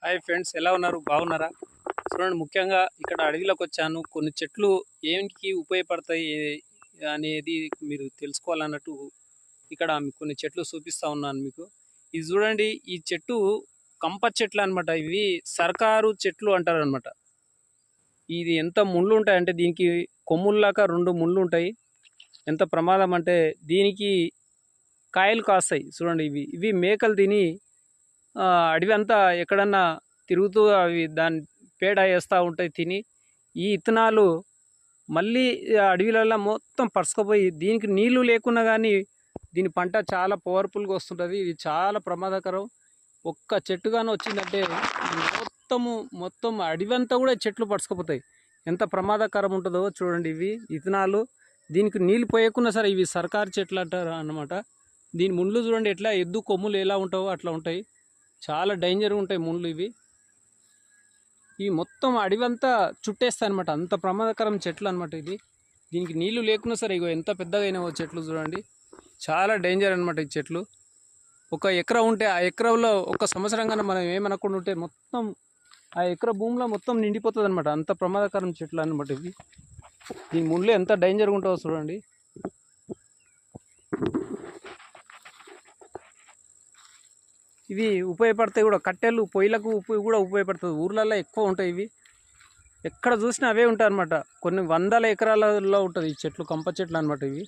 Hi friends, ఎలా ఉన్నారు? బాగున్నారా? చూడండి, ముఖ్యంగా ఇక్కడ అడవిలోకి వచ్చాను. కొన్ని చెట్లు ఏంటికి ఉపయోగపడతాయి అనేది మీరు తెలుసుకోవాలన్నట్టు ఇక్కడ మీకు కొన్ని చెట్లు చూపిస్తా ఉన్నాను మీకు. ఇది చూడండి, ఈ చెట్టు కంప చెట్లు అనమాట. ఇవి సర్కారు చెట్లు అంటారనమాట. ఇది ఎంత ముళ్ళు ఉంటాయంటే దీనికి కొమ్ముల్లాగా 2 ముళ్ళు ఉంటాయి. ఎంత ప్రమాదం అంటే దీనికి కాయలు కాస్తాయి. చూడండి, ఇవి ఇవి మేకలు తిని అడవి అంతా ఎక్కడన్నా తిరుగుతూ అవి దాని పేడ వేస్తూ ఉంటాయి తిని. ఈ ఇత్తనాలు మళ్ళీ అడవిలలో మొత్తం పరుచుకుపోయి దీనికి నీళ్లు లేకున్నా కానీ దీని పంట చాలా పవర్ఫుల్గా వస్తుంటుంది. ఇది చాలా ప్రమాదకరం. ఒక్క చెట్టుగానే వచ్చిందంటే మొత్తము మొత్తం అడవి అంతా కూడా చెట్లు పరుచుకుపోతాయి. ఎంత ప్రమాదకరం ఉంటుందో చూడండి. ఇవి ఇత్తనాలు దీనికి నీళ్ళు పోయకున్నా సరే ఇవి సర్కారు చెట్లు అంటారు అన్నమాట. దీని ముళ్ళు చూడండి, ఎట్లా ఎద్దు కొమ్ములు ఎలా ఉంటావో అట్లా ఉంటాయి. చాలా డేంజర్గా ఉంటాయి ముళ్ళు ఇవి. ఈ మొత్తం అడవంతా చుట్టేస్తాయి అనమాట. అంత ప్రమాదకరం చెట్లు అనమాట ఇది. దీనికి నీళ్లు లేకున్నా సరే ఇగో ఎంత పెద్దగా అయినావో చెట్లు చూడండి. చాలా డేంజర్ అనమాట ఈ చెట్లు. ఒక ఎకరా ఉంటే ఆ ఎకరంలో ఒక సంవత్సరం కన్నా మనం ఏమనకుండా ఉంటే మొత్తం ఆ ఎకరా భూమిలో మొత్తం నిండిపోతుంది అనమాట. అంత ప్రమాదకరం చెట్లు అనమాట ఇవి. దీని ముళ్ళు ఎంత డేంజర్గా ఉంటుందో చూడండి. ఇవి ఉపయోగపడతాయి కూడా, కట్టెలు పొయ్యిలకు కూడా ఉపయోగపడుతుంది. ఊర్లలో ఎక్కువ ఉంటాయి ఇవి. ఎక్కడ చూసినా అవే ఉంటాయి అనమాట. కొన్ని వందల ఎకరాలలో ఉంటుంది ఈ చెట్లు, కంప చెట్లు అనమాట ఇవి.